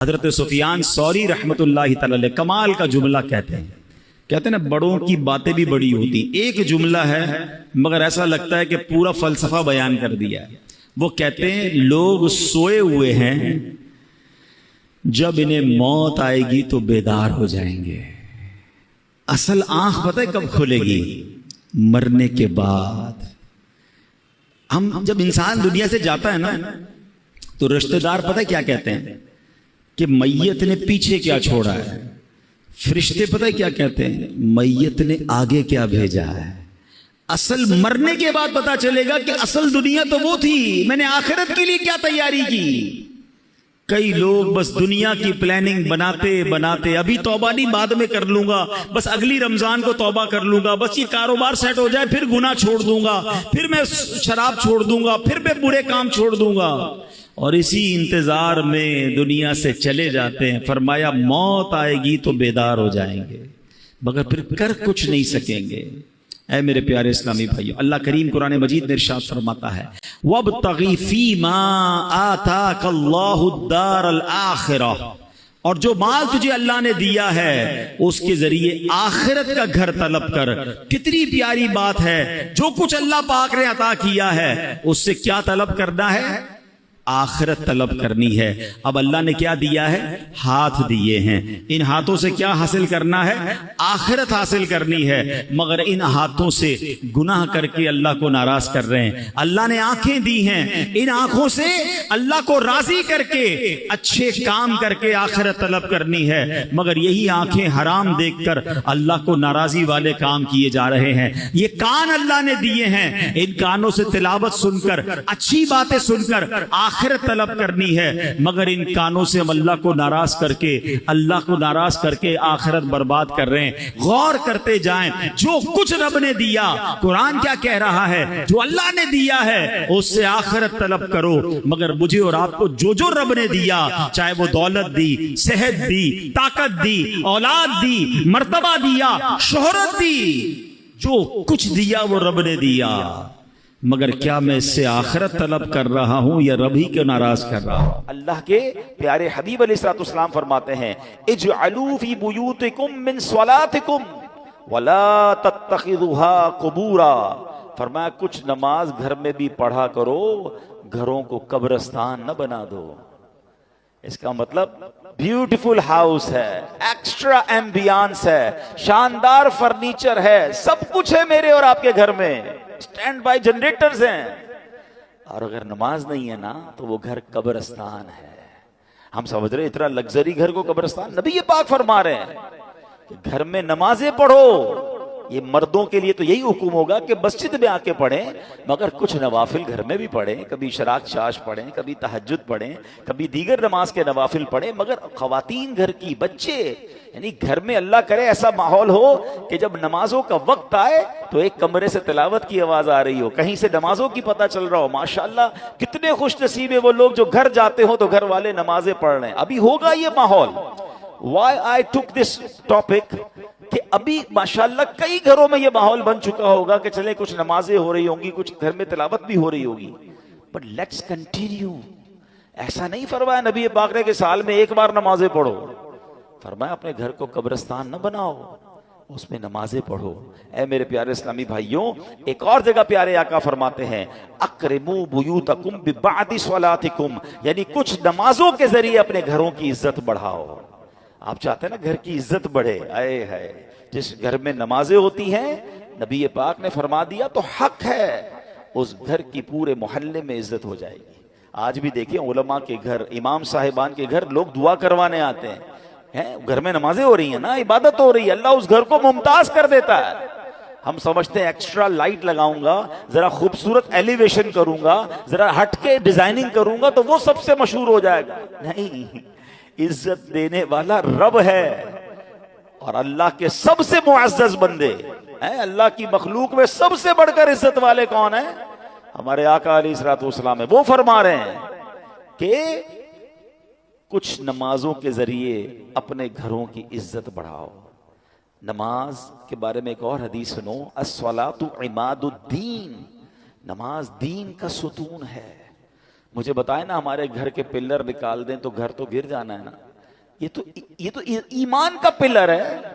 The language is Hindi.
हजरत सुफियान सौरी रहमतुल्लाहि तआला अलैह कमाल का जुमला कहते हैं ना, बड़ों की बातें भी बड़ी होती। एक जुमला है मगर ऐसा लगता है कि पूरा फलसफा बयान कर दिया है। वो कहते हैं लोग सोए हुए हैं, जब इन्हें मौत आएगी तो बेदार हो जाएंगे। असल आंख पता है कब खुलेगी? मरने के बाद। हम जब इंसान दुनिया से जाता है ना, तो रिश्तेदार पता है क्या कहते हैं कि मैयत ने पीछे क्या छोड़ा है। फरिश्ते पता है क्या कहते हैं? मैयत ने आगे क्या भेजा है। असल मरने के बाद पता चलेगा कि असल दुनिया तो वो थी, मैंने आखिरत के लिए क्या तैयारी की। कई लोग बस दुनिया की प्लानिंग बनाते बनाते, अभी तौबा नहीं बाद में कर लूंगा, बस अगली रमजान को तौबा कर लूंगा, बस ये कारोबार सेट हो जाए फिर गुनाह छोड़ दूंगा, फिर मैं शराब छोड़ दूंगा, फिर मैं बुरे काम छोड़ दूंगा, और इसी इंतजार में दुनिया से चले जाते हैं। फरमाया मौत आएगी तो बेदार हो जाएंगे, मगर फिर कर कुछ नहीं सकेंगे। ऐ मेरे प्यारे इस्लामी भाइयों, अल्लाह करीम कुरान मजीद में इरशाद फरमाता है, वब्तगी फीमा आताकल्लाहु दारल आखिरह, और जो माल तुझे अल्लाह ने दिया है उसके जरिए आखिरत का घर तलब कर। कितनी प्यारी बात है, जो कुछ अल्लाह पाक ने अता किया है उससे क्या तलब करना है? आखिरत तलब करनी है। अब अल्लाह ने क्या दिया है? हाथ दिए हैं। इन हाथों से क्या हासिल करना है? आखिरत हासिल करनी है। मगर इन हाथों से गुनाह करके अल्लाह को नाराज कर रहे हैं। अल्लाह ने आंखें दी हैं, इन आंखों से अल्लाह को राजी करके अच्छे काम करके आखिरत तलब करनी है। मगर यही आंखें हराम देखकर अल्लाह को नाराजी वाले काम किए जा रहे हैं। ये कान अल्लाह ने दिए हैं, इन कानों से तिलावत सुनकर, अच्छी बातें सुनकर आखिरत तलब करनी है। मगर इन कानों से हम अल्लाह को नाराज करके आखिरत बर्बाद कर रहे हैं। गौर करते जाएं, जो कुछ रब ने दिया, कुरान क्या कह रहा है? जो अल्लाह ने दिया है उससे आखिरत तलब करो। मगर मुझे और आपको जो जो रब ने दिया, चाहे वो दौलत दी, सेहत दी, ताकत दी, औलाद दी, मर्तबा दिया, शोहरत दी, जो कुछ दिया वो रब ने दिया, मगर क्या मैं इससे आखिरत तलब कर रहा हूं या रब ही को नाराज कर रहा हूं? अल्लाह के प्यारे हबीब अलैहिस्सलाम फरमाते हैं, इजअलू फी बुयूतिकुम मिन स्वलातिकुम वला तत्तखिदुहा कुबूरा। फरमाया कुछ नमाज घर में भी पढ़ा करो, घरों को कब्रिस्तान न बना दो। इसका मतलब ब्यूटीफुल हाउस है, एक्स्ट्रा एम्बियंस है, शानदार फर्नीचर है, सब कुछ है मेरे और आपके घर में, स्टैंड बाय जनरेटर्स हैं, और अगर नमाज नहीं है ना तो वो घर कब्रिस्तान है। हम समझ रहे इतना लग्जरी घर को कब्रिस्तान? नबी ये पाक फरमा रहे हैं कि घर में नमाजें पढ़ो। ये मर्दों के लिए तो यही हुक्म होगा कि मस्जिद में आके पढ़ें, मगर कुछ नवाफिल घर में भी पढ़ें, कभी शराक शाश पढ़ें, कभी तहज्जुद पढ़ें, कभी दीगर नमाज के नवाफिल पढ़ें। मगर खवातीन घर की, बच्चे, यानी घर में अल्लाह करे ऐसा माहौल हो कि जब नमाजों का वक्त आए तो एक कमरे से तिलावत की आवाज आ रही हो, कहीं से नमाजों की पता चल रहा हो। माशाल्लाह कितने खुश नसीब है वो लोग जो घर जाते हो तो घर वाले नमाजें पढ़ रहे हैं। अभी होगा ये माहौल। Why I took this topic कि अभी माशाल्लाह कई घरों में ये माहौल बन चुका होगा कि चले कुछ नमाजें हो रही होंगी, कुछ घर में तिलावत भी हो रही होगी, बट लेट्स कंटिन्यू। ऐसा नहीं फरमाया नबी पाक ने कि साल में एक बार नमाजें पढ़ो। फरमाया अपने घर को कब्रिस्तान न बनाओ, उसमें नमाजें पढ़ो। ऐ मेरे प्यारे इस्लामी भाइयों, एक और जगह प्यारे आका फरमाते हैं, अक्रिमू बुयूतकुम बिबादी स्वलातिकुम, यानी कुछ नमाजों के जरिए अपने घरों की इज्जत बढ़ाओ। आप चाहते हैं ना घर की इज्जत बढ़े? आए है, जिस घर में नमाजें होती हैं, नबी पाक ने फरमा दिया तो हक है उस घर की पूरे मोहल्ले में इज्जत हो जाएगी। आज भी देखिए उलमा के घर, इमाम साहिबान के घर लोग दुआ करवाने आते हैं, घर में नमाजें हो रही हैं ना, इबादत हो रही है, अल्लाह उस घर को मुमताज कर देता है। हम समझते हैं एक्स्ट्रा लाइट लगाऊंगा, जरा खूबसूरत एलिवेशन करूंगा, जरा हटके डिजाइनिंग करूंगा तो वो सबसे मशहूर हो जाएगा। नहीं, इज्जत देने वाला रब है, और अल्लाह के सबसे मुअज़्ज़ज़ बंदे हैं। अल्लाह की मखलूक में सबसे बढ़कर इज्जत वाले कौन है? हमारे आका अलैहिस्सलाम है। वो फरमा रहे हैं कि कुछ नमाजों के जरिए अपने घरों की इज्जत बढ़ाओ। नमाज के बारे में एक और हदीस सुनो, अस्सलातु इमादुद्दीन, नमाज दीन का सुतून है। मुझे बताए ना, हमारे घर के पिल्लर निकाल दें तो घर तो गिर जाना है ना। ये तो ईमान का पिलर है।